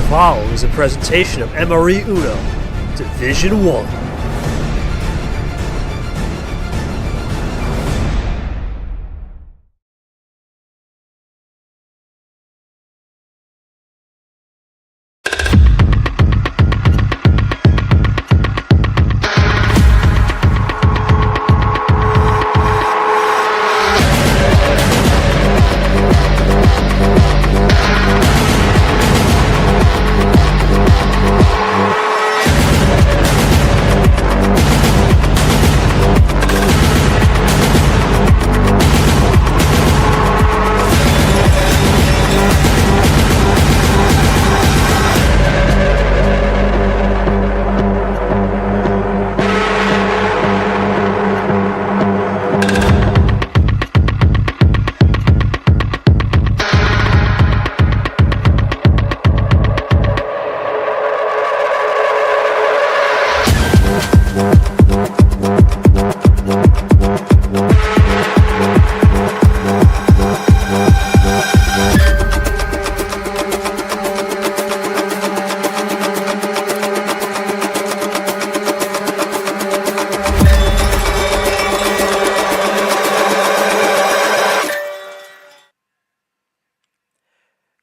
following is a presentation of MRE Uno, Division 1.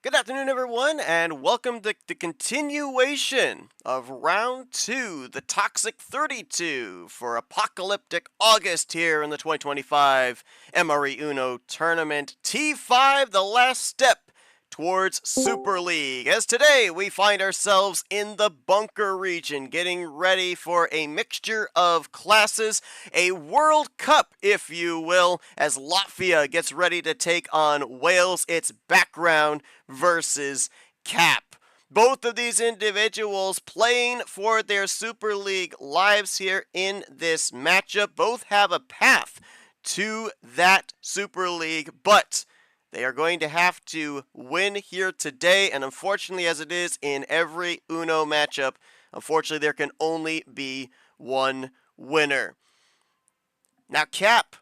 Good afternoon, everyone, and welcome to the continuation of Round 2, the Toxic 32, for Apocalyptic August here in the 2025 MRE Uno Tournament T5, the last step towards Super League. As today we find ourselves in the bunker region, getting ready for a mixture of classes, a World Cup, if you will, as Latvia gets ready to take on Wales. It's background versus Cap. Both of these individuals playing for their Super League lives here in this matchup. Both have a path to that Super League, but they are going to have to win here today, and unfortunately, as it is in every Uno matchup, unfortunately there can only be one winner. Now, Cap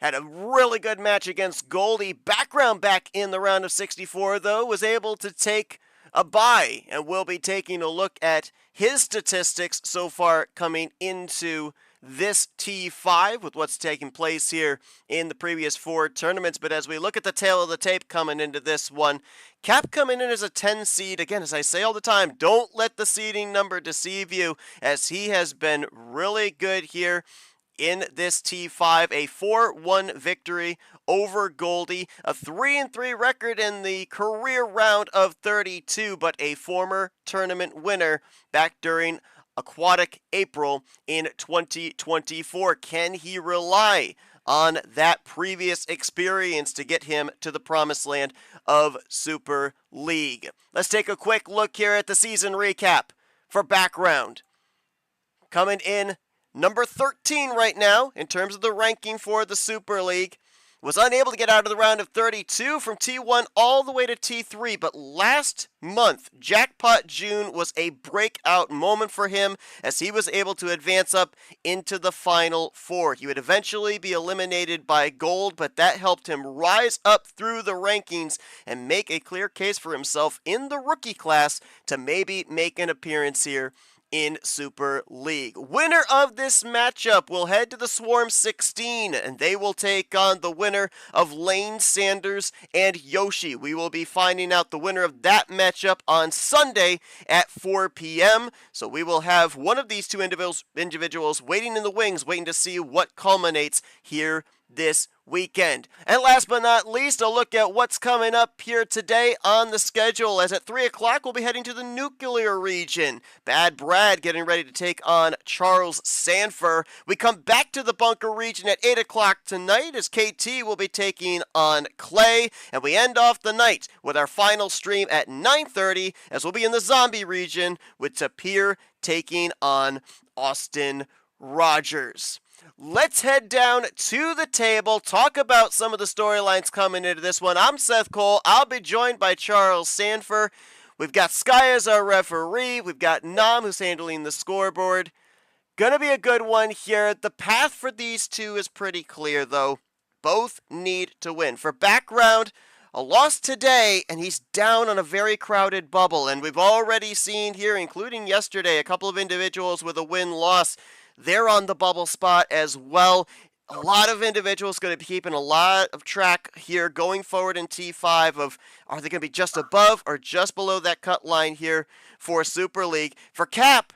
had a really good match against Goldie. Background back in the round of 64, though, was able to take a bye, and we'll be taking a look at his statistics so far coming into this T5 with what's taking place here in the previous 4 tournaments. But as we look at the tail of the tape coming into this one, Cap coming in as a 10 seed. Again, as I say all the time, don't let the seeding number deceive you, as he has been really good here in this T5. A 4-1 victory over Goldie, a 3-3 record in the career round of 32, but a former tournament winner back during Aquatic April in 2024. Can he rely on that previous experience to get him to the promised land of Super League? Let's take a quick look here at the season recap for background. Coming in number 13 right now in terms of the ranking for the Super League. Was unable to get out of the round of 32 from T1 all the way to T3, but last month, Jackpot June was a breakout moment for him as he was able to advance up into the Final 4. He would eventually be eliminated by Gold, but that helped him rise up through the rankings and make a clear case for himself in the rookie class to maybe make an appearance here in Super League. Winner of this matchup will head to the Swarm 16, and they will take on the winner of Lane Sanders and Yoshi. We will be finding out the winner of that matchup on Sunday at 4 p.m. So we will have one of these two individuals waiting in the wings, waiting to see what culminates here this weekend. And last but not least, a look at what's coming up here today on the schedule, as at 3 o'clock we'll be heading to the nuclear region. Bad Brad getting ready to take on Charles Sanford. We come back to the bunker region at 8 o'clock tonight as KT will be taking on Clay, and we end off the night with our final stream at 9:30 as we'll be in the zombie region with Tapir taking on Austin Rogers. Let's head down to the table, talk about some of the storylines coming into this one. I'm Seth Cole. I'll be joined by Charles Sanford. We've got Sky as our referee. We've got Nam, who's handling the scoreboard. Gonna be a good one here. The path for these two is pretty clear, though. Both need to win. For background, A loss today, and he's down on a very crowded bubble. And we've already seen here, including yesterday, a couple of individuals with a win-loss. They're on the bubble spot as well. A lot of individuals going to be keeping a lot of track here going forward in T5 of are they going to be just above or just below that cut line here for Super League. For Cap,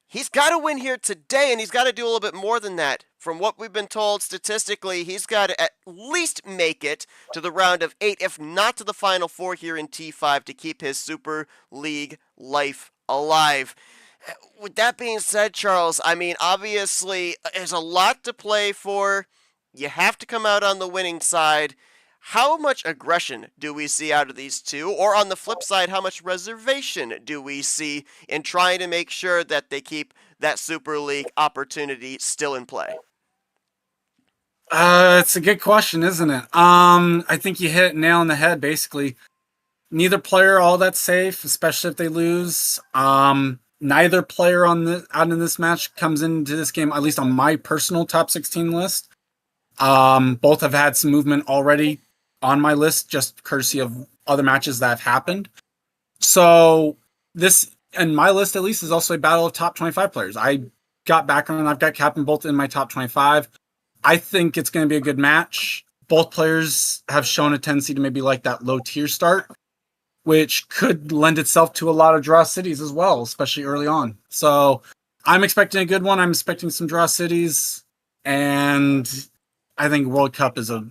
he's got to win here today, and he's got to do a little bit more than that. From what we've been told statistically, he's got to at least make it to the round of 8, if not to the Final 4 here in T5 to keep his Super League life alive. With that being said, Charles, I mean, obviously, there's a lot to play for. You have to come out on the winning side. How much aggression do we see out of these two? Or on the flip side, how much reservation do we see in trying to make sure that they keep that Super League opportunity still in play? It's a good question, isn't it? I think you hit it nail on the head, basically. Neither player all that safe, especially if they lose. Neither player out in this match comes into this game, at least on my personal top 16 list. Both have had some movement already on my list, just courtesy of other matches that have happened. So this, and my list at least, is also a battle of top 25 players. I got background, I've got Captain both in my top 25. I think it's going to be a good match. Both players have shown a tendency to maybe like that low tier start, which could lend itself to a lot of draw cities as well, especially early on. So I'm expecting a good one. I'm expecting some draw cities, and I think World Cup is a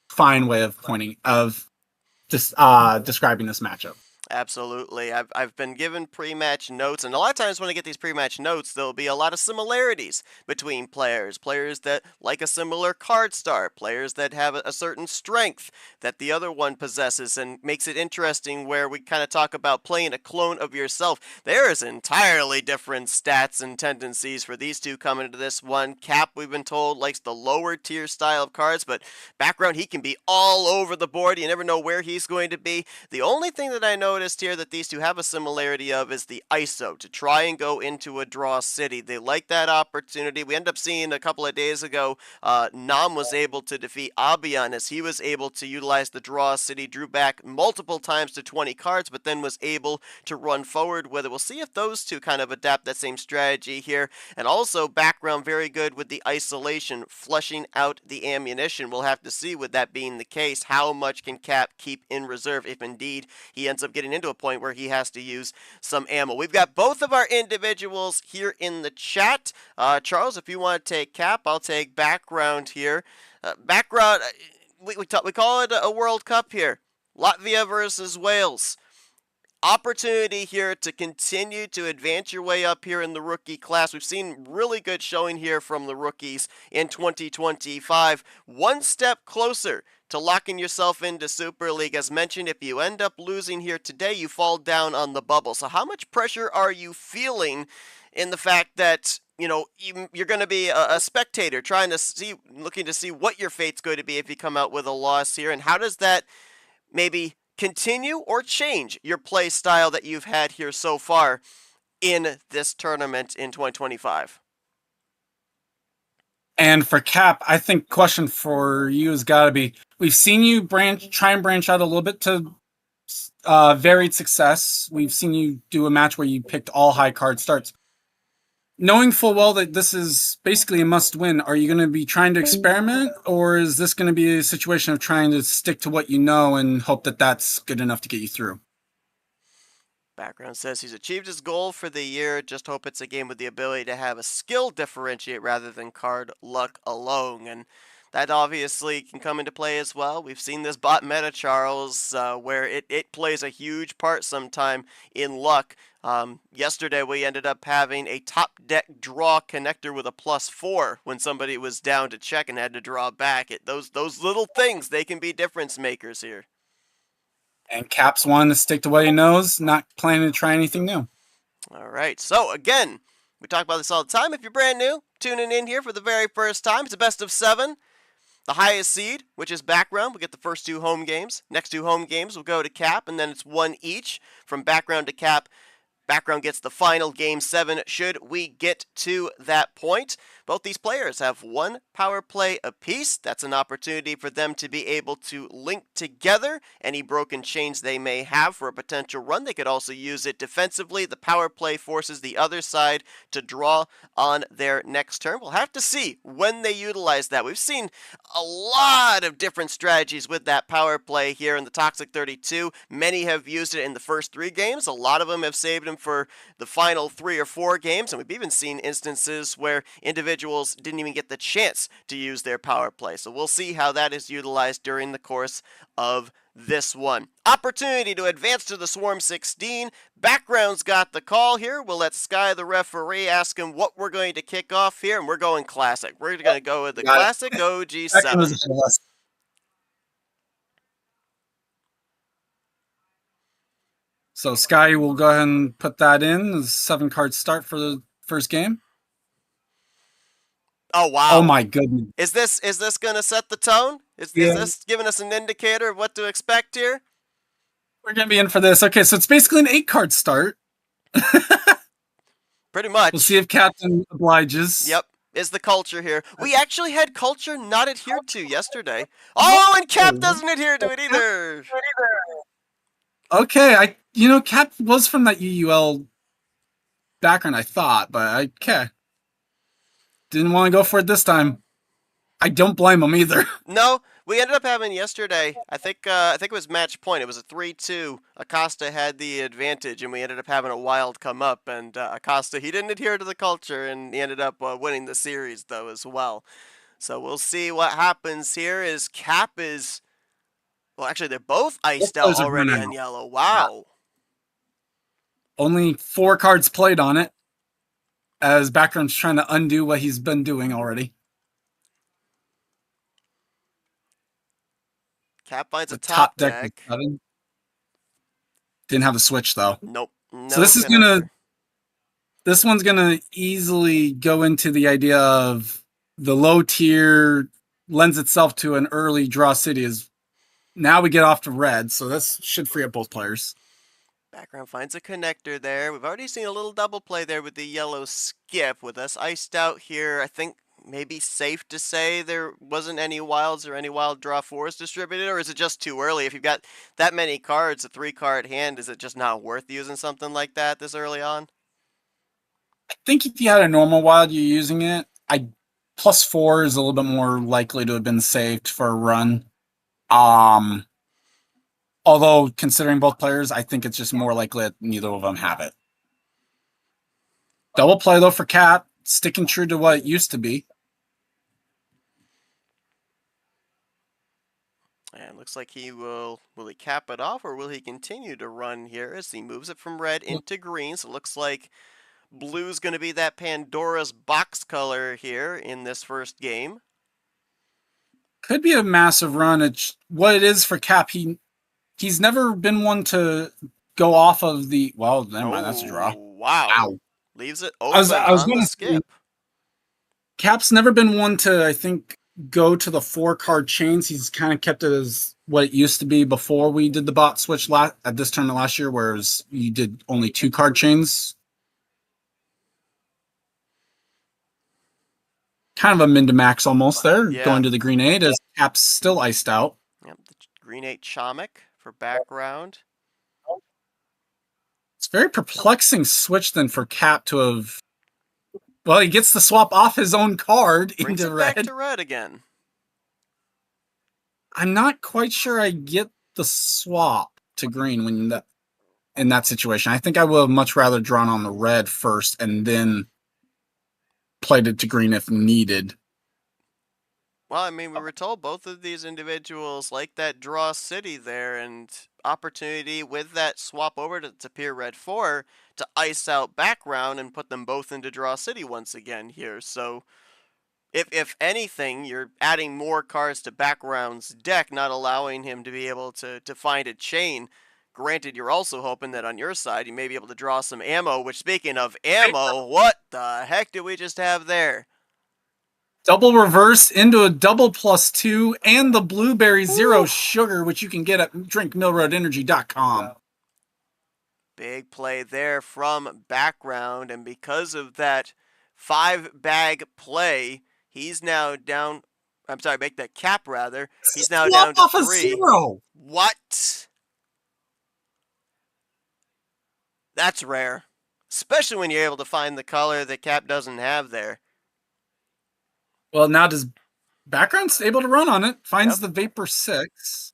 fine way of describing this matchup. Absolutely. I've been given pre-match notes, and a lot of times when I get these pre-match notes, there'll be a lot of similarities between players. Players that like a similar card start, players that have a certain strength that the other one possesses, and makes it interesting where we kind of talk about playing a clone of yourself. There is entirely different stats and tendencies for these two coming into this one. Cap, we've been told, likes the lower tier style of cards, but background, he can be all over the board. You never know where he's going to be. The only thing that I noticed here that these two have a similarity of is the ISO, to try and go into a draw city. They like that opportunity. We ended up seeing a couple of days ago, Nam was able to defeat Abian as he was able to utilize the draw city, drew back multiple times to 20 cards, but then was able to run forward with it. We'll see if those two kind of adapt that same strategy here. And also background very good with the isolation, flushing out the ammunition. We'll have to see, with that being the case, how much can Cap keep in reserve if indeed he ends up getting into a point where he has to use some ammo. We've got both of our individuals here in the chat. Charles, if you want to take Cap, I'll take background here. Background, we call it a World Cup here. Latvia versus Wales. Opportunity here to continue to advance your way up here in the rookie class. We've seen really good showing here from the rookies in 2025. One step closer to locking yourself into Super League. As mentioned, if you end up losing here today, you fall down on the bubble. So how much pressure are you feeling in the fact that, you know, you're going to be a spectator looking to see what your fate's going to be if you come out with a loss here? And how does that maybe continue or change your play style that you've had here so far in this tournament in 2025? And for Cap, I think question for you has got to be, we've seen you try and branch out a little bit to varied success. We've seen you do a match where you picked all high card starts. Knowing full well that this is basically a must-win, are you going to be trying to experiment, or is this going to be a situation of trying to stick to what you know and hope that that's good enough to get you through? Background says he's achieved his goal for the year. Just hope it's a game with the ability to have a skill differentiate rather than card luck alone. And that obviously can come into play as well. We've seen this bot meta, Charles, where it plays a huge part sometime in luck. Yesterday we ended up having a top deck draw connector with a +4 when somebody was down to check and had to draw back. Those little things, they can be difference makers here. And Cap's one to stick to what he knows, not planning to try anything new. All right, so again, we talk about this all the time. If you're brand new, tuning in here for the very first time, it's a best of 7. The highest seed, which is background, will get the first 2 home games. Next 2 home games will go to Cap, and then it's 1 each from background to Cap. Background gets the final Game 7 should we get to that point. Both these players have one power play apiece. That's an opportunity for them to be able to link together any broken chains they may have for a potential run. They could also use it defensively. The power play forces the other side to draw on their next turn. We'll have to see when they utilize that. We've seen a lot of different strategies with that power play here in the Toxic 32. Many have used it in the first 3 games. A lot of them have saved them for the final 3 or 4 games, and we've even seen instances where individuals didn't even get the chance to use their power play. So we'll see how that is utilized during the course of this one. Opportunity to advance to the Swarm 16. Background's got the call here. We'll let Sky, the referee, ask him what we're going to kick off here, and we're going classic. We're going to go with the classic OG7. So Sky will go ahead and put that in. The 7-card start for the first game. Oh wow! Oh my goodness! Is this going to set the tone? Is this giving us an indicator of what to expect here? We're going to be in for this. Okay, so it's basically an 8-card start. Pretty much. We'll see if Captain obliges. Yep, is the culture here. We actually had culture not adhered to yesterday. Oh, and Cap doesn't adhere to it either. Okay, Cap was from that UUL background, I thought, but okay. Didn't want to go for it this time. I don't blame him either. No, we ended up having yesterday. I think it was match point. It was a 3-2. Acosta had the advantage, and we ended up having a wild come up. And Acosta, he didn't adhere to the culture, and he ended up winning the series though as well. So we'll see what happens here. Is Cap is well, actually they're both iced out already on yellow. Wow. Only 4 cards played on it, as Background's trying to undo what he's been doing already. Cap finds a top deck. Didn't have a switch though. Nope. So this one's gonna easily go into the idea of the low tier lends itself to an early draw city. Is now we get off to red, so this should free up both players. Background finds a connector there. We've already seen a little double play there with the yellow skip. With us iced out here, I think maybe safe to say there wasn't any wilds or any wild draw 4s distributed, or is it just too early? If you've got that many cards, a 3-card hand, is it just not worth using something like that this early on? I think if you had a normal wild, you're using it. +4 is a little bit more likely to have been saved for a run. Although, considering both players, I think it's just more likely that neither of them have it. Double play, though, for Cap, sticking true to what it used to be. And looks like he will he cap it off, or will he continue to run here as he moves it from red into green? So it looks like blue's going to be that Pandora's box color here in this first game. Could be a massive run. It's what it is for Cap. He's never been one to go off of the... Well, never mind, that's a draw. Wow. Leaves it open I was on going the to skip. Cap's never been one to, I think, go to the 4-card chains. He's kind of kept it as what it used to be before we did the bot switch at this tournament last year, whereas you did only 2-card chains. Kind of a min to max almost there, going to the green 8 as Cap's still iced out. Yep, the green 8 Chomik for background. It's very perplexing switch then for Cap to have... Well, he gets the swap off his own card Brings into it red. Back to red again. I'm not quite sure I get the swap to green in that situation. I think I would have much rather drawn on the red first and then played it to green if needed. Well, I mean, we were told both of these individuals like that draw city there, and opportunity with that swap over to peer red 4 to ice out background and put them both into draw city once again here. So if anything, you're adding more cards to background's deck, not allowing him to be able to find a chain. Granted, you're also hoping that on your side you may be able to draw some ammo, which, speaking of ammo, what the heck did we just have there? Double reverse into a double +2 and the blueberry zero sugar, which you can get at drinkmillroadenergy.com. Big play there from background, and because of that 5-bag play, he's now down. I'm sorry, make that cap rather. He's now down to Off a 3. zero. What? That's rare. Especially when you're able to find the color that cap doesn't have there. Well, now does background's able to run on it. Finds Yep. the Vapor 6.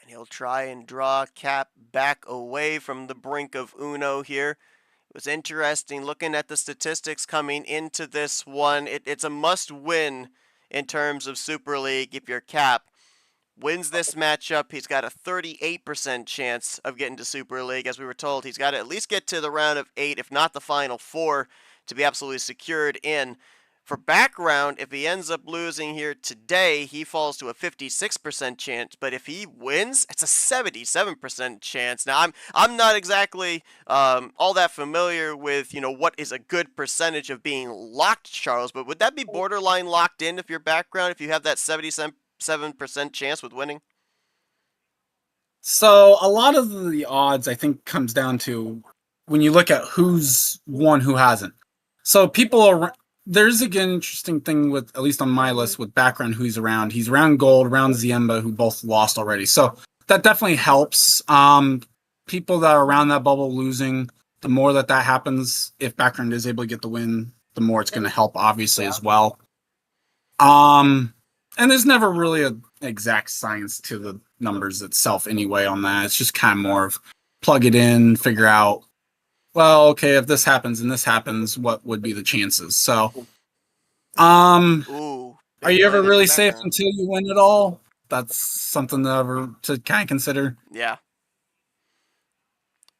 And he'll try and draw cap back away from the brink of Uno here. It was interesting looking at the statistics coming into this one. It's a must-win in terms of Super League if you're cap. Wins this matchup, he's got a 38% chance of getting to Super League. As we were told, he's got to at least get to the round of 8, if not the final 4, to be absolutely secured in. For background, if he ends up losing here today, he falls to a 56% chance. But if he wins, it's a 77% chance. Now, I'm not exactly all that familiar with what is a good percentage of being locked, Charles. But would that be borderline locked in if you're background? If you have that 77% chance with winning? So a lot of the odds, I think, comes down to when you look at who's won, who hasn't. So people are. There's an interesting thing with, at least on my list, with background who he's around. He's around Gold, around Ziemba, who both lost already. So that definitely helps. People that are around that bubble losing, the more that happens, if background is able to get the win, the more it's going to help, obviously, as well. And there's never really an exact science to the numbers itself anyway on that. It's just kind of more of plug it in, figure out, well, okay, if this happens and this happens, what would be the chances? So, Ooh, are you ever really safe background. until you win it all? That's something to kind of consider. Yeah.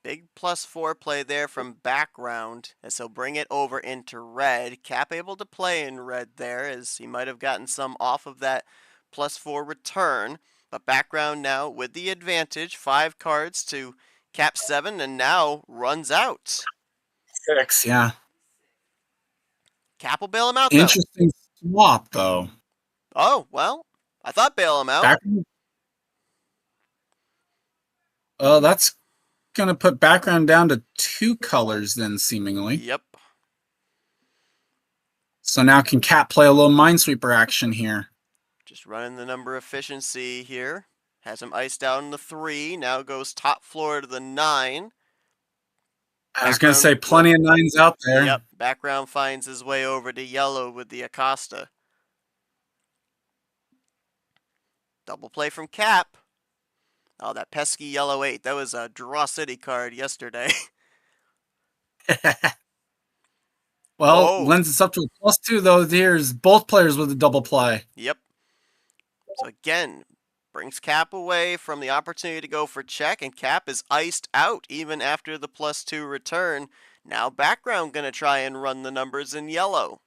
Big +4 play there from background as he'll bring it over into red. Cap able to play in red there as he might have gotten some off of that +4 return. But background now with the advantage. 5 cards to cap 7 and now runs out. 6, yeah. Cap will bail him out though. Interesting swap though. Oh, well, I thought bail him out. That's going to put background down to 2 colors then, seemingly. Yep. So now can Cap play a little Minesweeper action here? Just running the number efficiency here. Has him iced out in the 3. Now goes top floor to the 9. I was going to say plenty of 9s out there. Yep. Background finds his way over to yellow with the Acosta. Double play from Cap. Oh, that pesky yellow 8. That was a Draw City card yesterday. Well, lends us up to a +2, though. Here's both players with a double play. Yep. So again, brings Cap away from the opportunity to go for check, and Cap is iced out even after the +2 return. Now background going to try and run the numbers in yellow.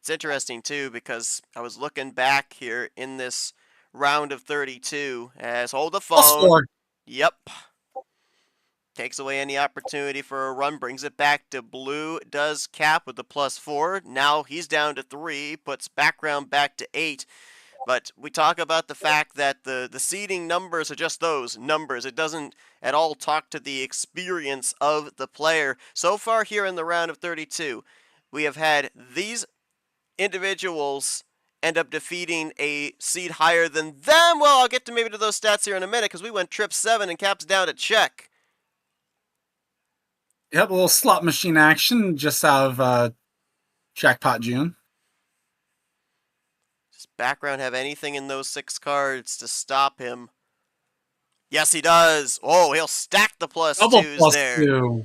It's interesting, too, because I was looking back here in this round of 32 as hold the phone. Yep. Takes away any opportunity for a run, brings it back to blue, does Cap with the +4. Now he's down to 3, puts background back to 8. But we talk about the fact that the seeding numbers are just those numbers. It doesn't at all talk to the experience of the player. So far here in the round of 32, we have had these individuals end up defeating a seed higher than them. Well, I'll get to maybe to those stats here in a minute because we went trip 7 and Cap's down to check. Yep, a little slot machine action just out of Jackpot June. Does background have anything in those 6 cards to stop him? Yes, he does. Oh, he'll stack the +2s there. 2.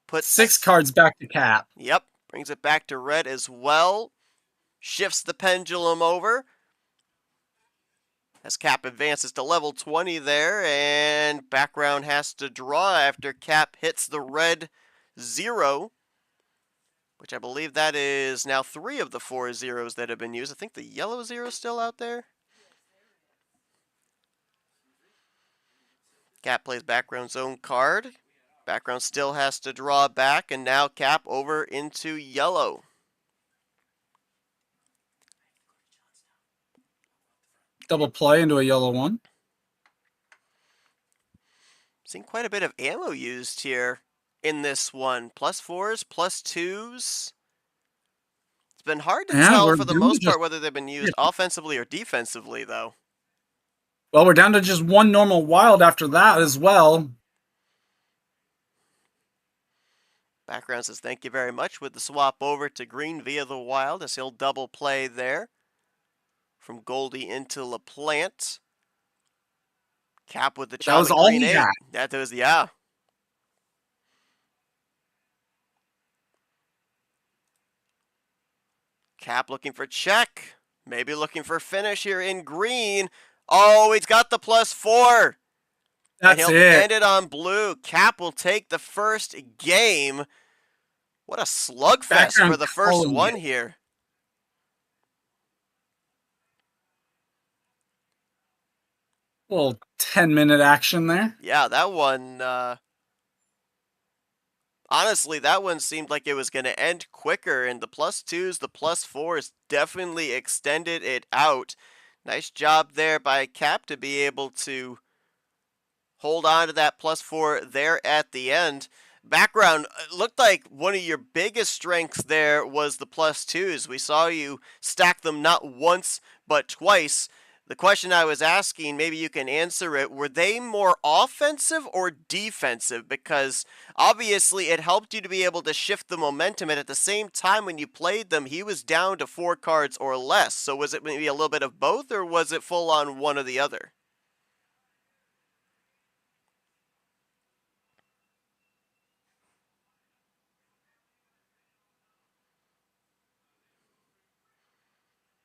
Put 6 cards back to Cap. Yep, brings it back to red as well. Shifts the pendulum over. As Cap advances to level 20 there, and background has to draw after Cap hits the red 0, which I believe that is now 3 of the 4 zeros that have been used. I think the yellow 0 is still out there. Cap plays background's own card. Background still has to draw back, and now Cap over into yellow. double play into a yellow one. Seen quite a bit of ammo used here in this one. +4s, +2s. It's been hard to Yeah, tell we're for the down to most just part whether they've been used offensively or defensively, though. well, we're down to just one normal wild after that as well. Background says thank you very much with the swap over to green via the wild as he'll double play there. From Goldie into LaPlante. Cap with the That was Chalik all green he 8. had. That was, yeah. Cap looking for check. Maybe looking for finish here in green. Oh, he's got the +4. And That's he'll it. end it on blue. Cap will take the first game. What a slugfest Background for the first calling one it. here. Little 10-minute action there. Yeah, that one, honestly, that one seemed like it was going to end quicker, and the +2s, the +4s definitely extended it out. Nice job there by Cap to be able to hold on to that +4 there at the end. Background, it looked like one of your biggest strengths there was the +2s. We saw you stack them not once, but twice. The question I was asking, maybe you can answer it, were they more offensive or defensive? Because obviously it helped you to be able to shift the momentum, and at the same time when you played them, he was down to 4 cards or less. So was it maybe a little bit of both, or was it full on one or the other?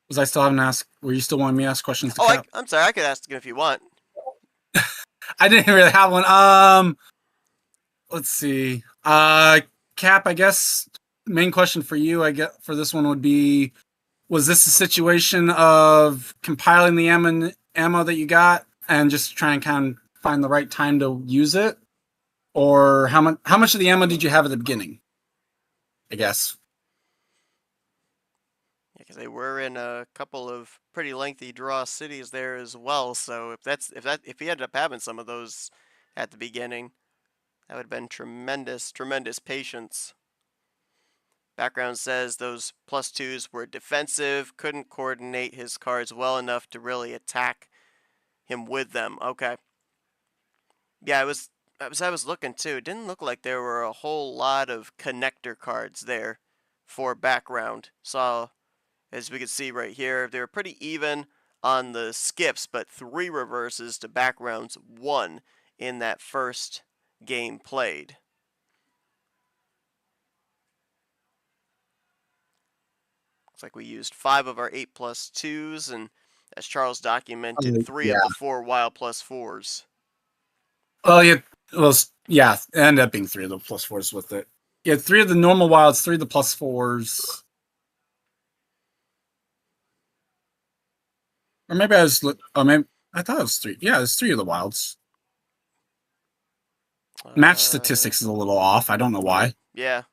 Was I still having to ask? Were you still wanting me to ask questions to Oh, Cap? I'm sorry, I could ask him if you want. I didn't really have one. Let's see. Cap, I guess main question for you, I get for this one would be: was this a situation of compiling the ammo that you got and just trying to kind of find the right time to use it, or how much of the ammo did you have at the beginning? I guess. Yeah, because they were in a couple of pretty lengthy draw cities there as well. So if he ended up having some of those at the beginning, that would have been tremendous patience. Background says those +2s were defensive, couldn't coordinate his cards well enough to really attack him with them. Okay. Yeah, I was looking too. It didn't look like there were a whole lot of connector cards there for background. Saw, as we can see right here, they were pretty even on the skips, but 3 reverses to backgrounds 1 in that first game played. Looks like we used 5 of our 8+2s, and as Charles documented, 3 Yeah. of the 4 wild +4s. Well, yeah. Well, yeah. It ended up being 3 of the +4s with it. Yeah, 3 of the normal wilds, 3 of the +4s. Or maybe I was. Oh, maybe I thought it was 3. Yeah, it's 3 of the wilds. Match statistics is a little off. I don't know why. Yeah.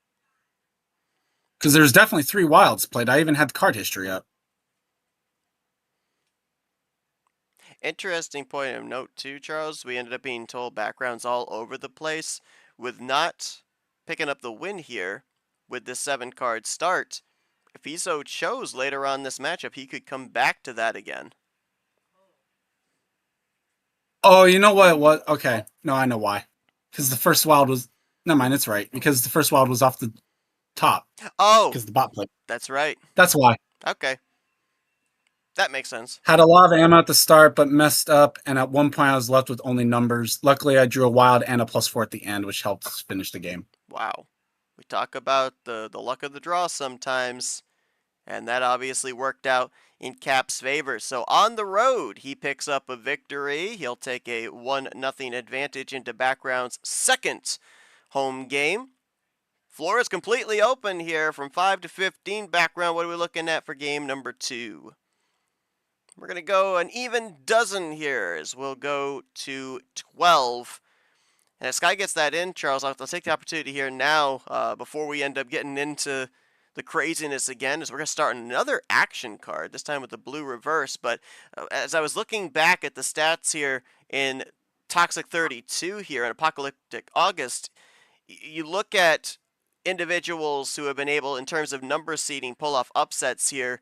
Because there's definitely 3 wilds played. I even had the card history up. Interesting point of note too, Charles. We ended up being told backgrounds all over the place with not picking up the win here with this 7-card start. If he so chose later on this matchup, he could come back to that again. Oh, you know what? What? Okay. No, I know why. Because the first wild was. Never mind, it's right. Because the first wild was off the top. Oh, Because the bot played. that's right. That's why. Okay. That makes sense. Had a lot of ammo at the start, but messed up. And at one point, I was left with only numbers. Luckily, I drew a wild and a +4 at the end, which helped us finish the game. Wow. We talk about the luck of the draw sometimes, and that obviously worked out in Cap's favor. So on the road, he picks up a victory. He'll take a 1-0 advantage into background's second home game. Floor is completely open here from 5 to 15. Background, what are we looking at for game number 2? We're going to go an even dozen here as we'll go to 12. And as Sky gets that in, Charles, I'll take the opportunity here now before we end up getting into the craziness again is we're going to start another action card, this time with the blue reverse. But as I was looking back at the stats here in Toxic 32 here in Apocalyptic August, you look at individuals who have been able, in terms of number seeding, pull off upsets here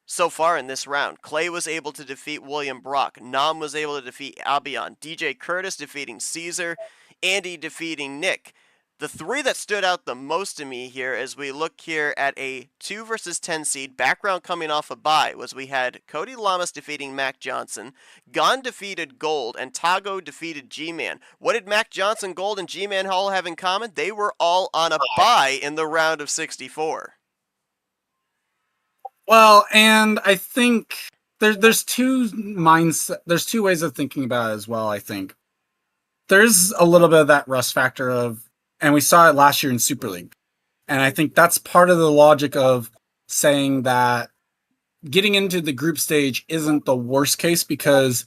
so far in this round. Clay was able to defeat William Brock. Nam was able to defeat Albion. DJ Curtis defeating Caesar. Andy defeating Nick. The three that stood out the most to me here as we look here at a 2 versus 10 seed, background coming off a bye, was we had Cody Lamas defeating Mac Johnson, Gon defeated Gold, and Tago defeated G-Man. What did Mac Johnson, Gold, and G-Man all have in common? They were all on a bye in the round of 64. Well, and I think there's two ways of thinking about it as well, I think. There's a little bit of that rust factor of, and we saw it last year in Super League. And I think that's part of the logic of saying that getting into the group stage isn't the worst case, because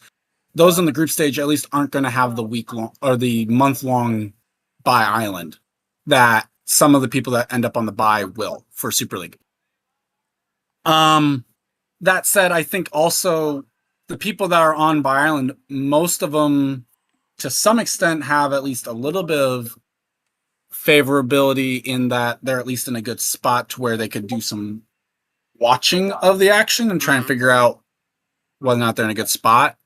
those in the group stage at least aren't going to have the week-long or the month-long bye island that some of the people that end up on the bye will for Super League. That said, I think also the people that are on bye island, most of them to some extent have at least a little bit of favorability in that they're at least in a good spot to where they could do some watching of the action and try and figure out whether or not they're in a good spot.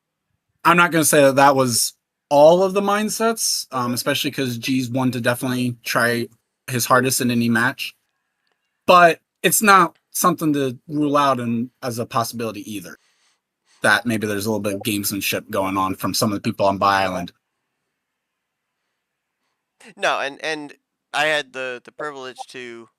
I'm not going to say that that was all of the mindsets, especially because G's one to definitely try his hardest in any match. But it's not something to rule out as a possibility either. That maybe there's a little bit of gamesmanship going on from some of the people on Bye Island. No, and I had the privilege to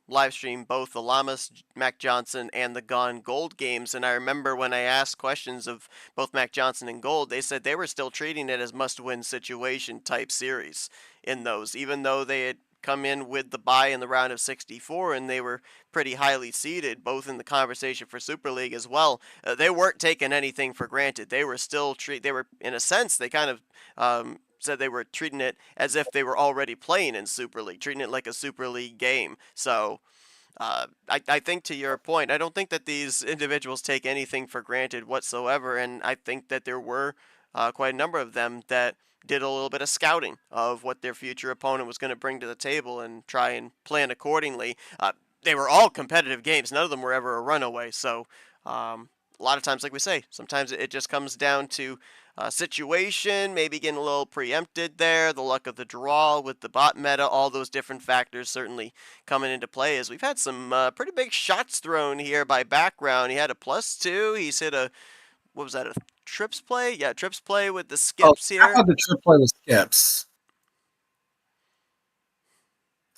live stream both the Lamas, Mac Johnson, and the Gone Gold games, and I remember when I asked questions of both Mac Johnson and Gold, they said they were still treating it as must-win situation type series in those, even though they had come in with the bye in the round of 64 and they were pretty highly seeded, both in the conversation for Super League as well. They weren't taking anything for granted. They were still they were, in a sense, they kind of said they were treating it as if they were already playing in Super League, treating it like a Super League game. So I think, to your point, I don't think that these individuals take anything for granted whatsoever, and I think that there were quite a number of them that did a little bit of scouting of what their future opponent was going to bring to the table and try and plan accordingly. They were all competitive games. None of them were ever a runaway. So a lot of times, like we say, sometimes it just comes down to situation, maybe getting a little preempted there, the luck of the draw with the bot meta, all those different factors certainly coming into play, as we've had some pretty big shots thrown here by Background. He had a +2. He's hit a, what was that, a trips play? Yeah, trips play with the skips here. How about the trip play with skips?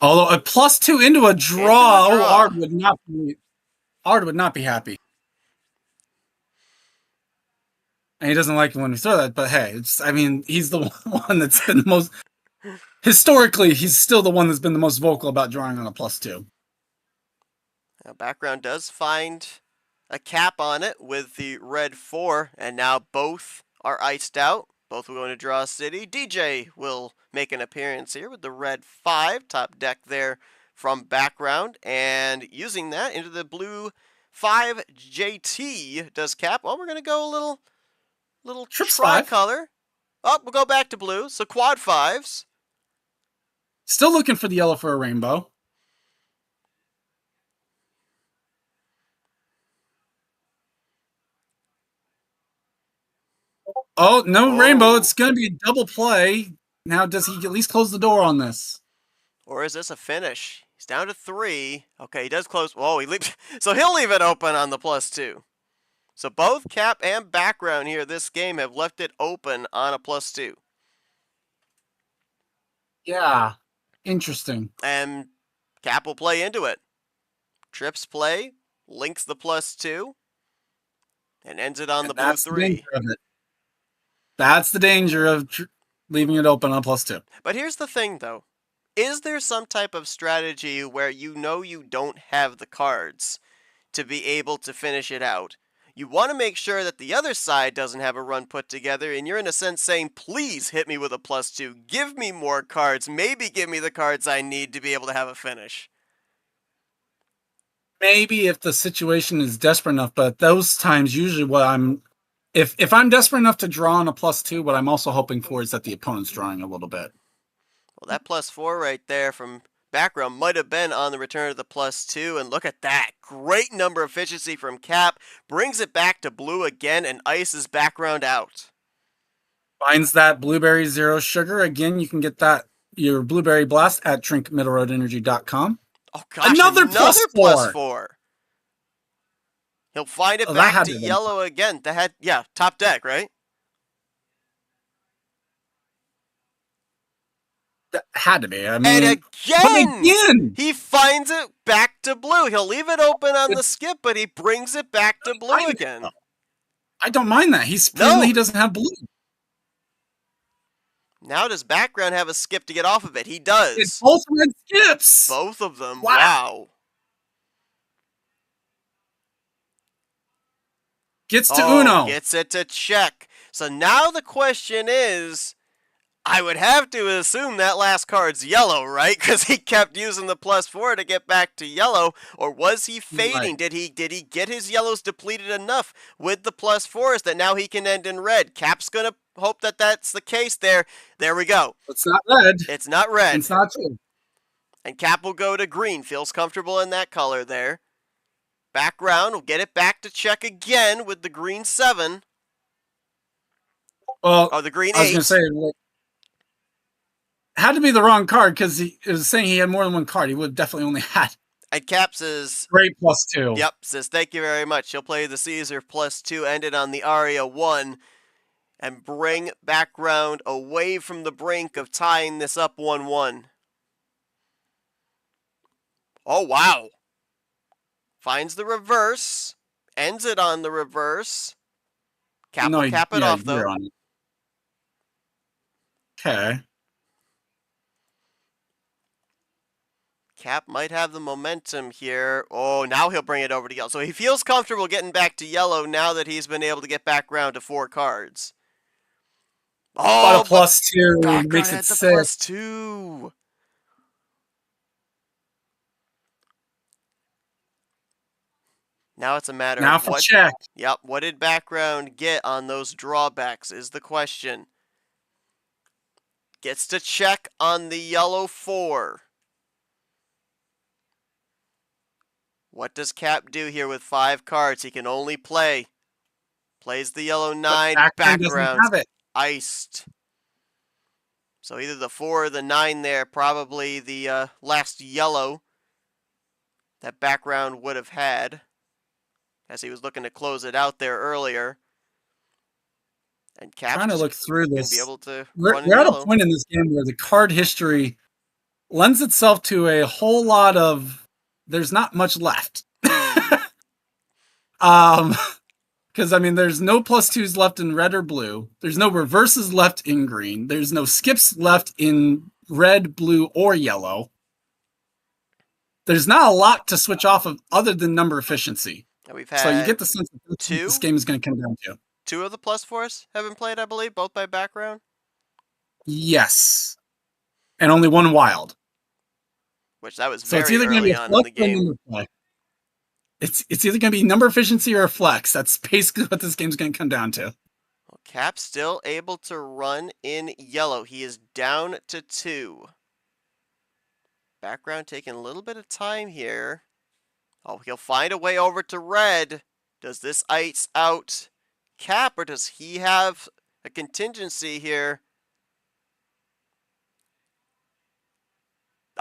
Although a +2 into a draw, Ard would not be happy. And he doesn't like it when we throw that, but hey, he's the one that's been the most, historically, he's still the one that's been the most vocal about drawing on a +2. Now, Background does find a cap on it with the red 4, and now both are iced out. Both will go into Draw City. DJ will make an appearance here with the red 5, top deck there from Background, and using that into the blue 5, JT does cap. Well, we're going to go a little tricolor. Oh, we'll go back to blue, so quad 5s. Still looking for the yellow for a rainbow. Oh, no rainbow. It's going to be a double play. Now, does he at least close the door on this? Or is this a finish? He's down to 3. Okay, he does close. Whoa, he leaves. So he'll leave it open on the +2. So both Cap and Background here this game have left it open on a +2. Yeah, interesting. And Cap will play into it. Trips play, links the +2, and ends it on the blue 3. That's the danger of leaving it open on +2. But here's the thing, though. Is there some type of strategy where you know you don't have the cards to be able to finish it out? You want to make sure that the other side doesn't have a run put together, and you're in a sense saying, please hit me with a +2. Give me more cards. Maybe give me the cards I need to be able to have a finish. maybe if the situation is desperate enough, but those times usually what if I'm desperate enough to draw on a +2, what I'm also hoping for is that the opponent's drawing a little bit. Well, that +4 right there from background might have been on the return of the +2, and look at that. Great number efficiency from Cap. Brings it back to blue again and ices background out. Finds that blueberry zero sugar. Again, you can get that your blueberry blast at drinkmiddleroadenergy.com. Oh gosh, Another +4. He'll find it back to yellow again. That had, yeah, top deck, right? That had to be. I mean, and again, he finds it back to blue. He'll leave it open on the skip, but he brings it back to blue again. I don't mind that. He's plainly he doesn't have blue. Now does background have a skip to get off of it? He does. It's both red skips. Both of them. Wow. Gets to Uno. Gets it to check. So now the question is, I would have to assume that last card's yellow, right? Because he kept using the +4 to get back to yellow. Or was he fading? Right. Did he get his yellows depleted enough with the +4s that now he can end in red? Cap's going to hope that that's the case there. There we go. It's not red. It's not red. It's not true. And Cap will go to green. Feels comfortable in that color there. Background will get it back to check again with the green 7. Well, the green 8. I was going to say, had to be the wrong card because he was saying he had more than one card. He would have definitely only had. And Cap says, great +2. Yep, says thank you very much. He'll play the Caesar +2, ended on the Aria 1, and bring background away from the brink of tying this up 1-1. Oh, wow. Finds the reverse, ends it on the reverse. Cap will cap it off, though. Okay. Cap might have the momentum here. Oh, now he'll bring it over to yellow. So he feels comfortable getting back to yellow now that he's been able to get background to 4 cards. Oh, but a +2 makes it 6. +2. Now it's a matter of what. Check. Yep. What did background get on those drawbacks is the question. Gets to check on the yellow 4. What does Cap do here with 5 cards? He can only play. Plays the yellow 9. Background iced. So either the 4 or the 9 there. Probably the last yellow that background would have had, as he was looking to close it out there earlier. And Cap trying to look through this. Be able to we're at a point in this game where the card history lends itself to a whole lot of. There's not much left. Because I mean, there's no +2s left in red or blue. There's no reverses left in green. There's no skips left in red, blue, or yellow. There's not a lot to switch off of other than number efficiency. So you get the sense that this game is going to come down to. 2 of the +4s have been played, I believe, both by background. Yes, and only 1 wild. Which that was so very early on in the game. It's either going to be number efficiency or a flex. That's basically what this game's going to come down to. Well, Cap's still able to run in yellow. He is down to 2. Background taking a little bit of time here. Oh, he'll find a way over to red. Does this ice out Cap, or does he have a contingency here?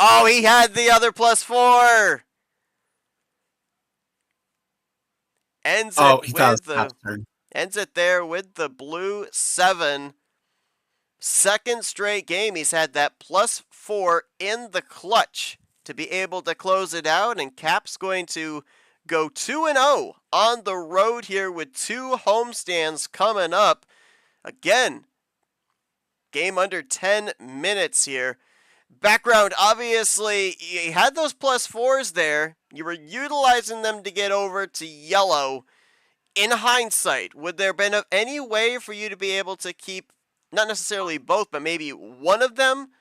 Oh, he had the other +4. Ends it there with the blue 7. Second straight game he's had that +4 in the clutch to be able to close it out, and Cap's going to go 2-0 on the road here with 2 homestands coming up. Again, game under 10 minutes here. Background, obviously, you had those +4s there. You were utilizing them to get over to yellow. In hindsight, would there have been any way for you to be able to keep, not necessarily both, but maybe one of them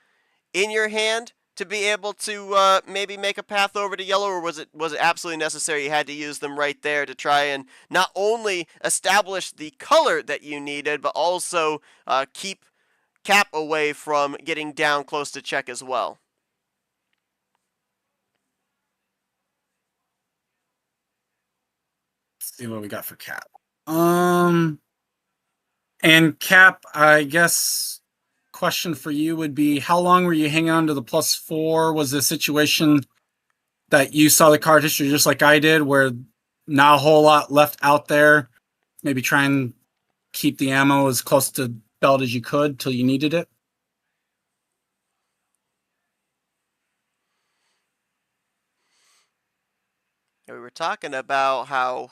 in your hand to be able to maybe make a path over to yellow, or was it absolutely necessary you had to use them right there to try and not only establish the color that you needed, but also keep Cap away from getting down close to check as well? Let's see what we got for Cap. And Cap, I guess question for you would be, how long were you hanging on to the +4? Was it a situation that you saw the card history just like I did, where not a whole lot left out there? Maybe try and keep the ammo as close to belt as you could till you needed it? We were talking about how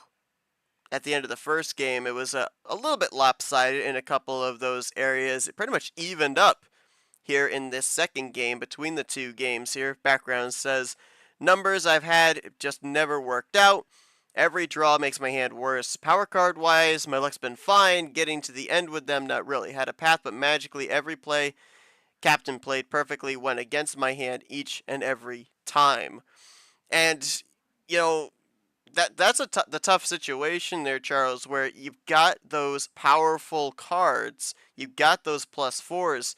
at the end of the first game it was a little bit lopsided in a couple of those areas. It pretty much evened up here in this second game between the two games here. Background says, numbers I've had just never worked out. Every draw makes my hand worse. Power card wise, my luck's been fine. Getting to the end with them, not really. Had a path, but magically every play Captain played perfectly went against my hand each and every time. And, you know, that's the tough situation there, Charles, where you've got those powerful cards, you've got those +4s,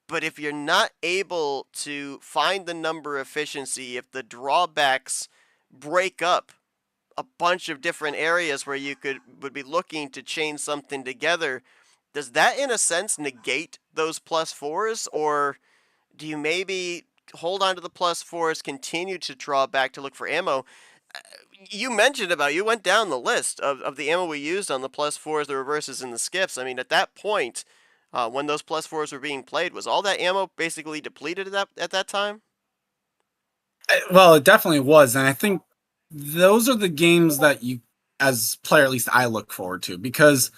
but if you're not able to find the number efficiency, if the drawbacks break up a bunch of different areas where you would be looking to chain something together, does that in a sense negate those +4s, or do you maybe hold on to the +4s, continue to draw back to look for ammo? You mentioned you went down the list of the ammo we used on the +4s, the reverses, and the skips. I mean, at that point, when those +4s were being played, was all that ammo basically depleted at that time? Well, it definitely was, and I think those are the games that you, as player, at least I look forward to, because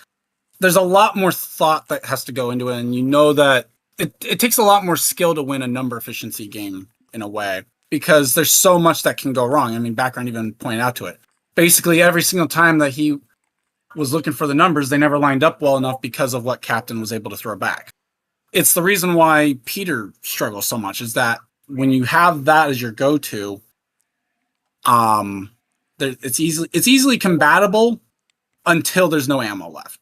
there's a lot more thought that has to go into it, and you know that it takes a lot more skill to win a number efficiency game in a way, because there's so much that can go wrong. I mean, Background even pointed out to it. Basically, every single time that he was looking for the numbers, they never lined up well enough because of what Captain was able to throw back. It's the reason why Peter struggles so much, is that when you have that as your go-to, it's easily combatable until there's no ammo left.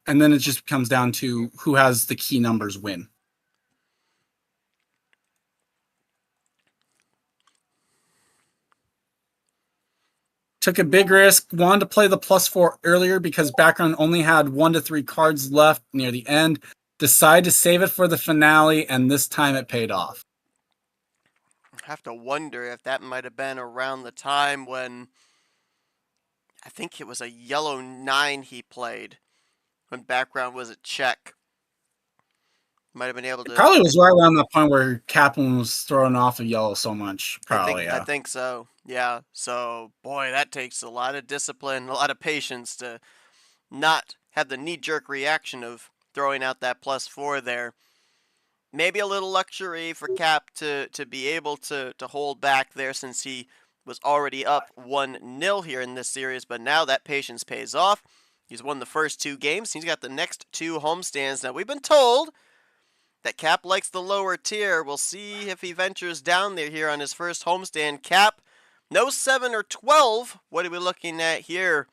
And then it just comes down to who has the key numbers win. Took a big risk, wanted to play the +4 earlier because Background only had 1 to 3 cards left near the end. Decided to save it for the finale, and this time it paid off. I have to wonder if that might have been around the time when I think it was a yellow 9 he played when Background was at check. Might have been able to. It probably was right around the point where Kaplan was throwing off of yellow so much. Probably, I think so. Yeah. So, boy, that takes a lot of discipline, a lot of patience to not have the knee-jerk reaction of throwing out that +4 there. Maybe a little luxury for Cap to be able to hold back there, since he was already up 1-0 here in this series, but now that patience pays off. He's won the first 2 games. He's got the next 2 homestands. Now, we've been told that Cap likes the lower tier. We'll see if he ventures down there here on his first homestand. Cap, no 7 or 12. What are we looking at here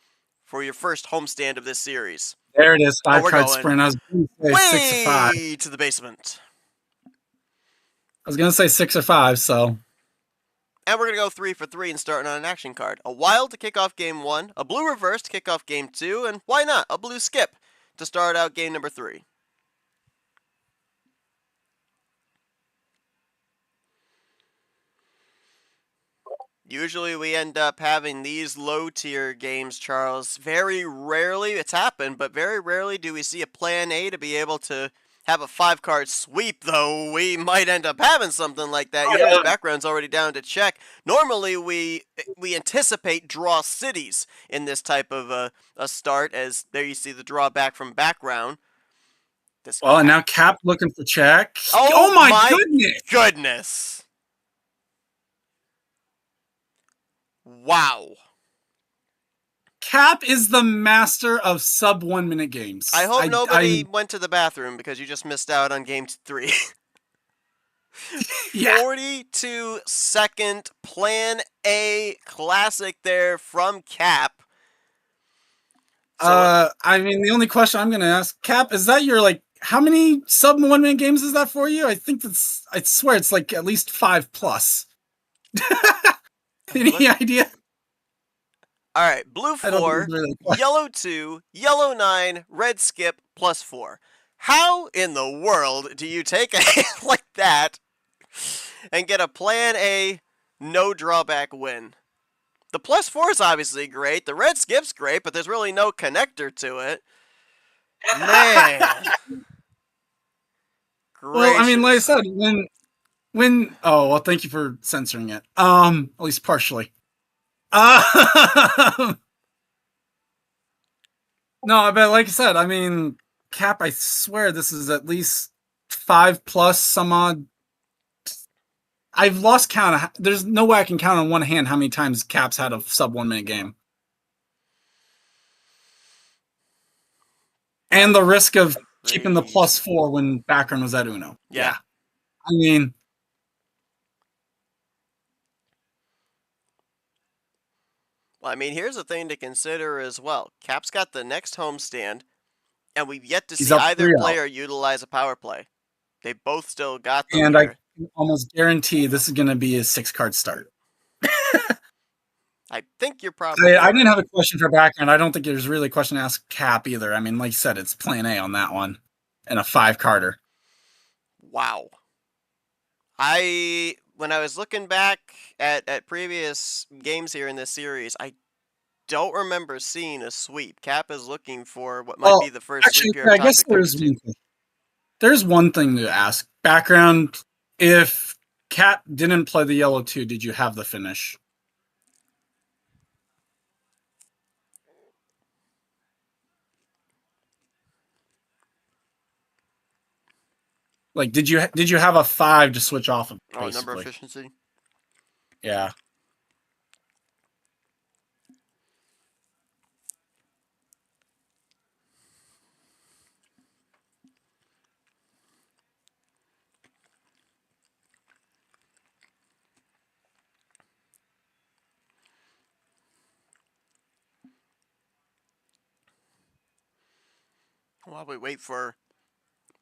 for your first homestand of this series? There it is. 5-card sprint. I was going to say way 6 or 5. To the basement. I was going to say 6 or 5, so. And we're going to go 3 for 3 and starting on an action card. A wild to kick off game 1, a blue reverse to kick off game 2, and why not, a blue skip to start out game number 3. Usually we end up having these low-tier games, Charles. Very rarely, it's happened, but very rarely do we see a plan A to be able to have a 5-card sweep, though we might end up having something like that. Here, his Background's already down to check. Normally, we anticipate draw cities in this type of a start, as there you see the drawback from Background. Well, and now Cap looking for check. Oh my goodness! Wow. Cap is the master of sub 1 minute games. I hope nobody went to the bathroom because you just missed out on game 3. Yeah. 42-second Plan A classic there from Cap. I mean, the only question I'm going to ask, Cap, is that your, like, how many sub 1 minute games is that for you? I think I swear it's like at least 5+. Any idea? All right, blue I don't think 4, it's really close. yellow 2, yellow 9, red skip +4. How in the world do you take a hand like that and get a Plan A no drawback win? The +4 is obviously great. The red skip's great, but there's really no connector to it. Man. Well, I mean, like I Gracious. said, oh, well, thank you for censoring it. At least partially. No, but like I said, I mean, Cap, I swear this is at least 5+ some odd. I've lost count. There's no way I can count on one hand how many times Cap's had a sub 1 minute game. And the risk of keeping the +4 when background was at Uno. Yeah. I mean, well, I mean, here's the thing to consider as well. Cap's got the next homestand, and we've yet to see either player utilize a power play. They both still got them. And here. I can almost guarantee this is going to be a 6-card start. I think you're probably I didn't have a question for background. I don't think there's really a question to ask Cap either. I mean, like you said, it's Plan A on that one. And a 5-carder. Wow. When I was looking back at previous games here in this series, I don't remember seeing a sweep. Cap is looking for what might be the first sweep here. I guess there's one thing to ask. Background, if Cap didn't play the yellow 2, did you have the finish? Like, did you have a 5 to switch off of? Oh, number efficiency? Yeah. While we wait for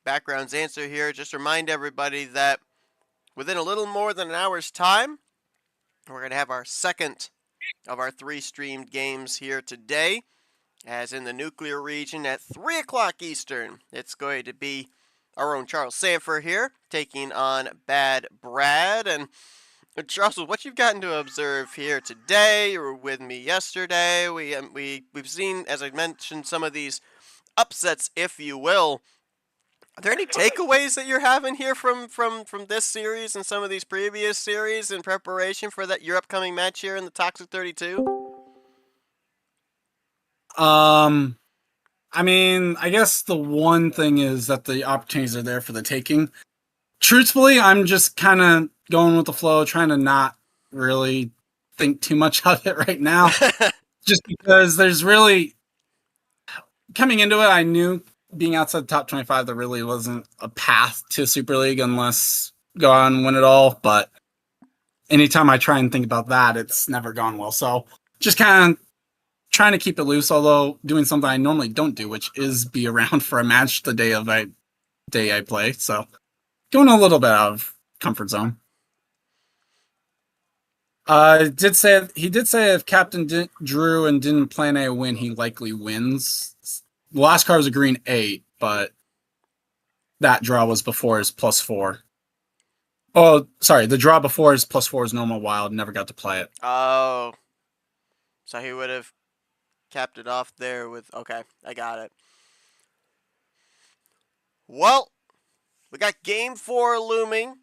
background's answer here, just remind everybody that within a little more than an hour's time, we're going to have our second of our 3 streamed games here today. As in the nuclear region at 3 o'clock Eastern, it's going to be our own Charles Sanford here taking on Bad Brad. And Charles, what you've gotten to observe here today, you were with me yesterday. We've seen, as I mentioned, some of these upsets, if you will. Are there any takeaways that you're having here from this series and some of these previous series in preparation for your upcoming match here in the Toxic 32? I mean, I guess the one thing is that the opportunities are there for the taking. Truthfully, I'm just kind of going with the flow, trying to not really think too much of it right now. Just because there's really... Coming into it, I knew being outside the top 25, there really wasn't a path to Super League unless go out and win it all. But anytime I try and think about that, it's never gone well. So just kind of trying to keep it loose, although doing something I normally don't do, which is be around for a match the day I play. So going a little bit out of comfort zone. He did say if Captain drew and didn't plan a win, he likely wins. The last card was a green 8, but that draw was before his +4. Oh, sorry, the draw before his +4 is normal wild. Never got to play it. Oh, so he would have capped it off there with... Okay, I got it. Well, we got Game 4 looming.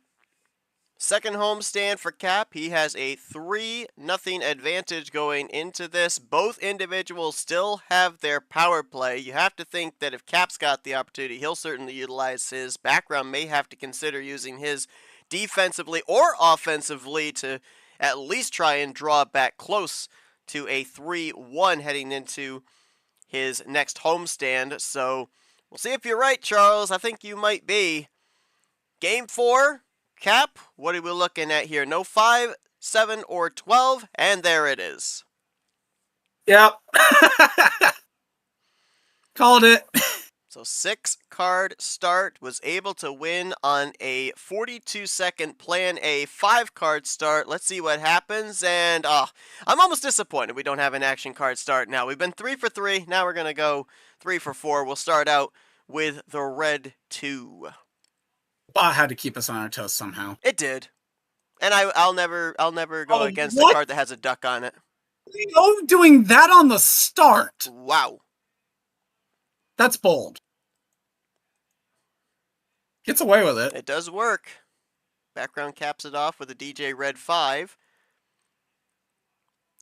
Second homestand for Cap. He has a 3-0 advantage going into this. Both individuals still have their power play. You have to think that if Cap's got the opportunity, he'll certainly utilize his. Background may have to consider using his defensively or offensively to at least try and draw back close to a 3-1 heading into his next homestand. So we'll see if you're right, Charles. I think you might be. Game 4. Cap, what are we looking at here? No 5, 7, or 12, and there it is. Yep. Called it. So 6-card start, was able to win on a 42-second plan A 5-card start. Let's see what happens, and I'm almost disappointed we don't have an action card start now. We've been 3 for 3, now we're going to go 3 for 4. We'll start out with the red 2. Bot had to keep us on our toes somehow. It did. And I'll never go against what? the card that has a duck on it. Oh, doing that on the start. Wow. That's bold. Gets away with it. It does work. Background caps it off with a DJ Red 5.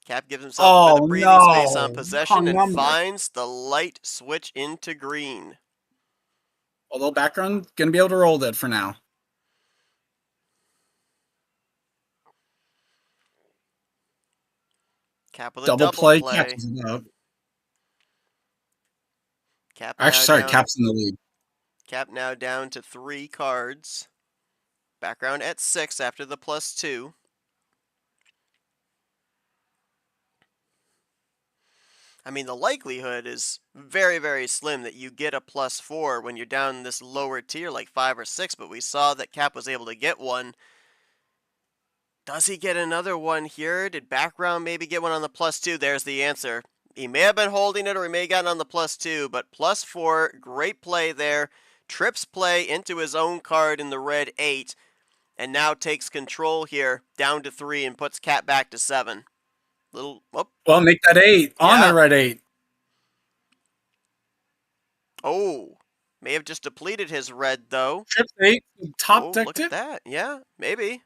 Cap gives himself a bit of breathing space on possession and finds the light switch into green. Although background going to be able to roll that for now. Cap with a double play. Cap's Cap's in the lead. Cap now down to 3 cards. Background at 6 after the +2. I mean, the likelihood is very, very slim that you get a +4 when you're down in this lower tier like 5 or 6, but we saw that Cap was able to get one. Does he get another one here? Did background maybe get one on the +2? There's the answer. He may have been holding it or he may have gotten on the +2, but +4, great play there. Trips play into his own card in the red 8, and now takes control here, down to 3, and puts Cap back to 7. Well, make that 8 on the red 8. Oh, may have just depleted his red, though. Trip 8, top deck. Look at that. Yeah, maybe.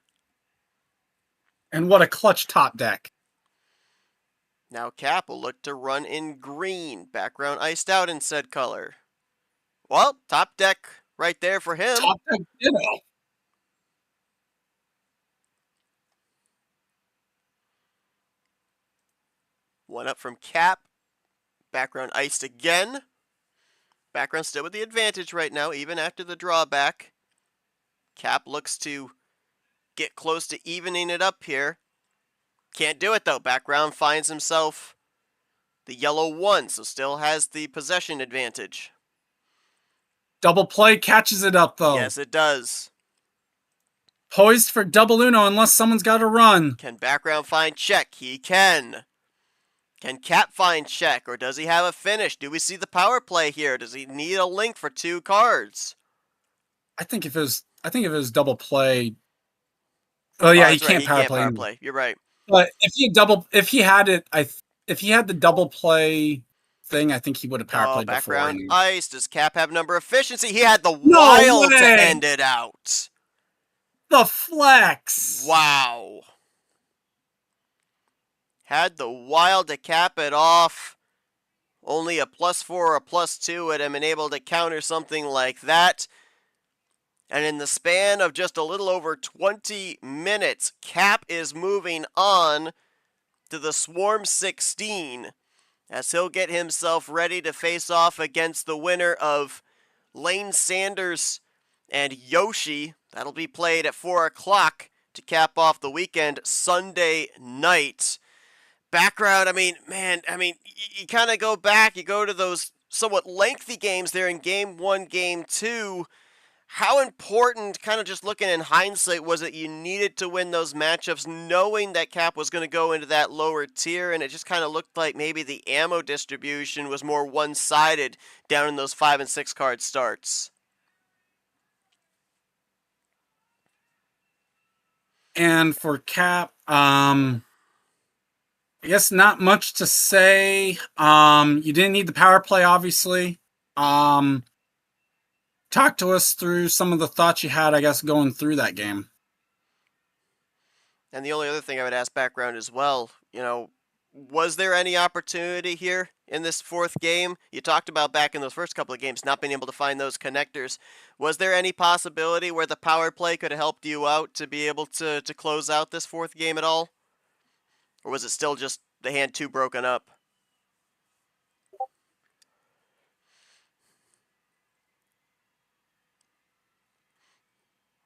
And what a clutch top deck. Now Cap will look to run in green. Background iced out in said color. Well, top deck right there for him. Top deck ditto. One up from Cap. Background iced again. Background still with the advantage right now, even after the drawback. Cap looks to get close to evening it up here. Can't do it though. Background finds himself the yellow 1, so still has the possession advantage. Double play catches it up though. Yes, it does. Poised for double Uno unless someone's got to run. Can background find check? He can. Can Cap find check, or does he have a finish? Do we see the power play here? Does he need a link for 2 cards? I think if it was double play. Oh yeah, he can't power play. You're right. But if he had the double play thing, I think he would have power played before. Background ice. Does Cap have number efficiency? He had the wild to end it out. The flex. Wow. Had the wild to cap it off. Only a +4 or a +2 would have been able to counter something like that. And in the span of just a little over 20 minutes, Cap is moving on to the Swarm 16 as he'll get himself ready to face off against the winner of Lane Sanders and Yoshi. That'll be played at 4 o'clock to cap off the weekend Sunday night. Background, you kind of go back, you go to those somewhat lengthy games there in Game 1, Game 2. How important, kind of just looking in hindsight, was it you needed to win those matchups knowing that Cap was going to go into that lower tier, and it just kind of looked like maybe the ammo distribution was more one-sided down in those 5 and 6 card starts? And for Cap, I guess not much to say. You didn't need the power play, obviously. Talk to us through some of the thoughts you had, I guess, going through that game. And the only other thing I would ask background as well, was there any opportunity here in this 4th game? You talked about back in those first couple of games not being able to find those connectors. Was there any possibility where the power play could have helped you out to be able to close out this 4th game at all? Or was it still just the hand too broken up?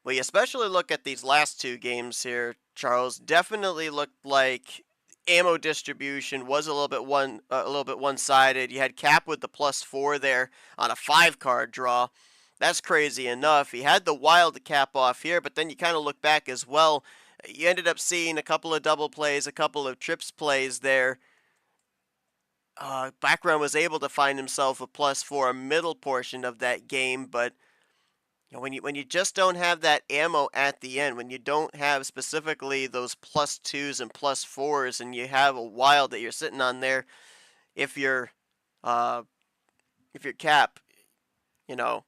Well, you especially look at these last two games here, Charles. Definitely looked like ammo distribution was a little bit one-sided. You had Cap with the +4 there on a 5-card draw. That's crazy enough. He had the wild to cap off here, but then you kind of look back as well. You ended up seeing a couple of double plays, a couple of trips plays there. Background was able to find himself a +4 middle portion of that game, but when you just don't have that ammo at the end, when you don't have specifically those +2s and +4s, and you have a wild that you're sitting on there, if you're uh, if you're Cap, you know,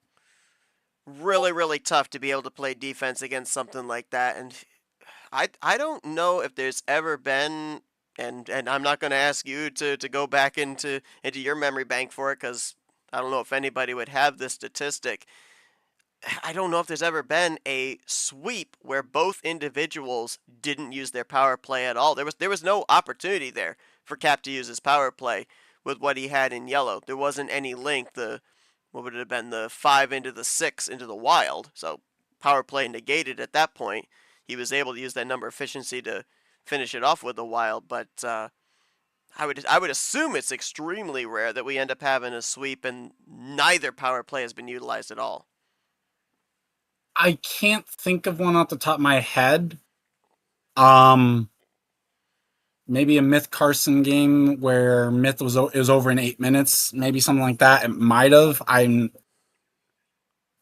really tough to be able to play defense against something like that. And I don't know if there's ever been, and I'm not going to ask you to go back into your memory bank for it, because I don't know if anybody would have this statistic. I don't know if there's ever been a sweep where both individuals didn't use their power play at all. There was no opportunity there for Cap to use his power play with what he had in yellow. There wasn't any link. What would it have been, the 5 into the 6 into the wild. So power play negated at that point. He was able to use that number efficiency to finish it off with the wild, but I would assume it's extremely rare that we end up having a sweep and neither power play has been utilized at all. I can't think of one off the top of my head. Maybe a Myth Carson game where Myth was over in 8 minutes, maybe something like that. It might have.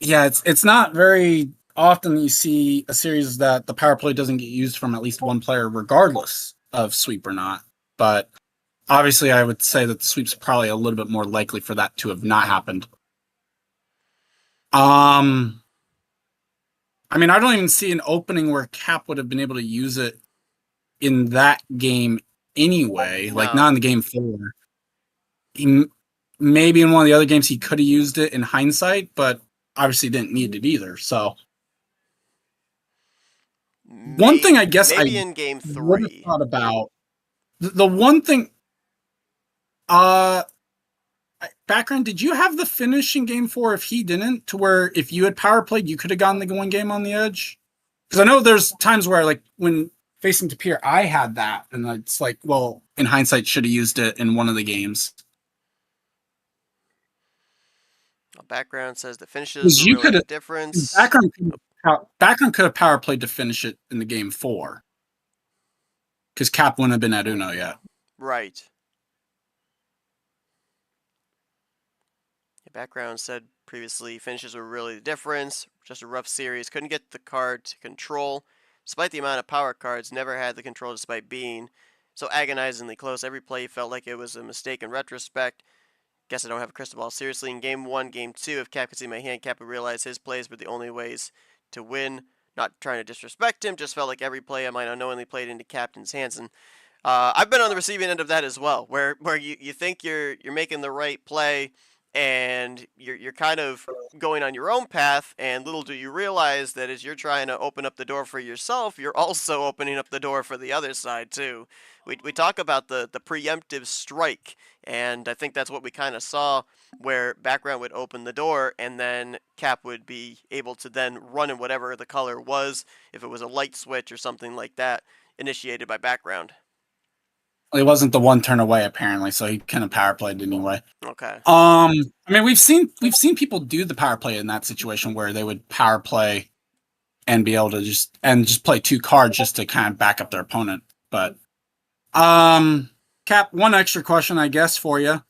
It's not very often you see a series that the power play doesn't get used from at least one player, regardless of sweep or not. But obviously, I would say that the sweep's probably a little bit more likely for that to have not happened. I mean, I don't even see an opening where Cap would have been able to use it in that game anyway. No. Like, not in the game 4. Maybe in one of the other games he could have used it in hindsight, but obviously didn't need it either. So, one thing I guess maybe I in game would have 3 thought about, the one thing, background, did you have the finish in game 4 if he didn't, to where if you had power played, you could have gotten the one game on the edge? Because I know there's times where, like, when facing Tapir, I had that, and it's like, well, in hindsight, should have used it in one of the games. Background says the finishes Because were you really could the have, difference. background could have power played to finish it in the game 4. Because Cap wouldn't have been at Uno yet. Right. Background said previously finishes were really the difference. Just a rough series. Couldn't get the card to control. Despite the amount of power cards, never had the control despite being so agonizingly close. Every play felt like it was a mistake in retrospect. Guess I don't have a crystal ball. Seriously, in game 1, game 2, if Cap could see my hand, Cap would realize his plays were the only ways to win. Not trying to disrespect him, just felt like every play I might unknowingly played into Captain's hands. And I've been on the receiving end of that as well, where you think you're making the right play, and you're kind of going on your own path, and little do you realize that as you're trying to open up the door for yourself, you're also opening up the door for the other side too. We talk about the preemptive strike, and I think that's what we kind of saw, where background would open the door, and then Cap would be able to then run in whatever the color was, if it was a light switch or something like that, initiated by background. It wasn't the one turn away, apparently, so he kind of power played anyway. Okay. I mean, we've seen people do the power play in that situation where they would power play and be able to just play 2 cards just to kind of back up their opponent. But Cap, one extra question, I guess, for you.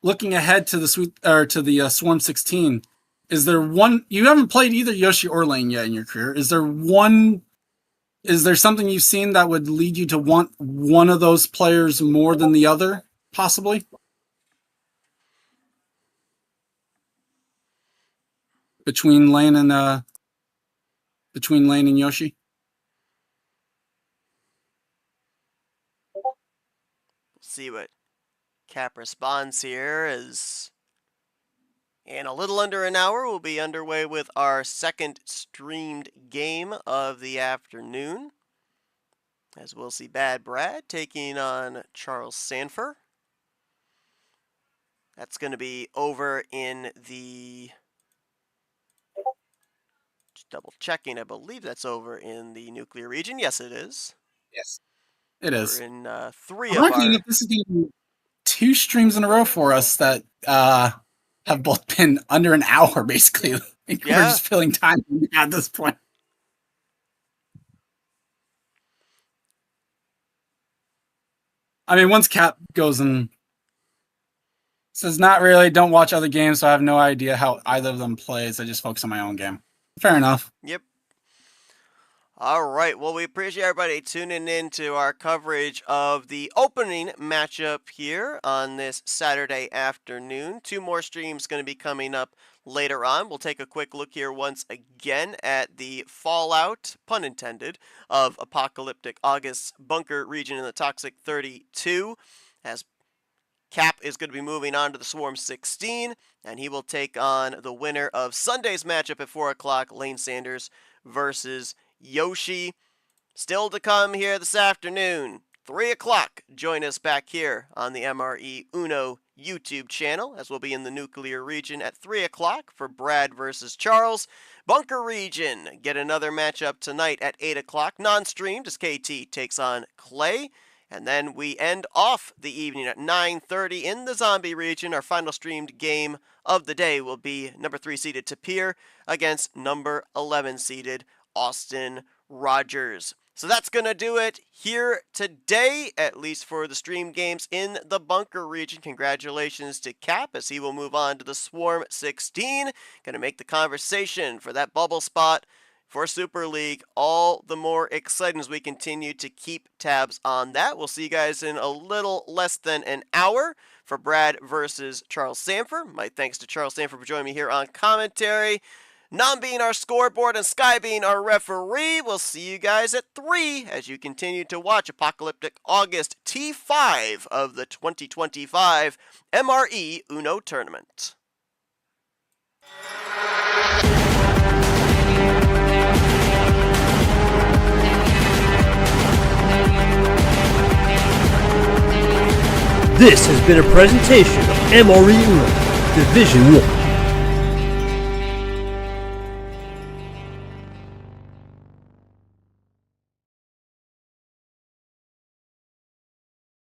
Looking ahead to the Swarm 16, is there one you haven't played either Yoshi or Lane yet in your career? Is there something you've seen that would lead you to want one of those players more than the other, possibly? Between Lane and Yoshi? We'll see what Cap responds here. As in a little under an hour, we'll be underway with our second streamed game of the afternoon, as we'll see Bad Brad taking on Charles Sanfer. That's going to be over in the double checking. I believe that's over in the nuclear region. Yes, it is. Yes, it is. We're in 3 of Ironically our. enough, this is going to be 2 streams in a row for us that have both been under an hour, basically. We're just filling time at this point. I mean, once Cap goes and says, not really, don't watch other games, so I have no idea how either of them plays. I just focus on my own game. Fair enough. Yep. All right. Well, we appreciate everybody tuning in to our coverage of the opening matchup here on this Saturday afternoon. 2 more streams going to be coming up later on. We'll take a quick look here once again at the fallout, pun intended, of Apocalyptic August's bunker region in the Toxic 32, as Cap is going to be moving on to the Swarm 16, and he will take on the winner of Sunday's matchup at 4 o'clock, Lane Sanders versus Yoshi. Still to come here this afternoon, 3 o'clock. Join us back here on the MRE Uno YouTube channel, as we'll be in the nuclear region at 3 o'clock for Brad versus Charles. Bunker region, get another matchup tonight at 8 o'clock, non-streamed, as KT takes on Clay. And then we end off the evening at 9:30 in the zombie region. Our final streamed game of the day will be number 3 seeded Tapir against number 11 seeded Austin Rogers. So that's going to do it here today, at least for the stream games in the bunker region. Congratulations to Cap, as he will move on to the Swarm 16. Going to make the conversation for that bubble spot for Super League all the more exciting as we continue to keep tabs on that. We'll see you guys in a little less than an hour for Brad versus Charles Sanford. My thanks to Charles Sanford for joining me here on commentary. Nam being our scoreboard and Sky being our referee. We'll see you guys at 3 as you continue to watch Apocalyptic August T5 of the 2025 MRE Uno Tournament. This has been a presentation of MRE Uno Division 1.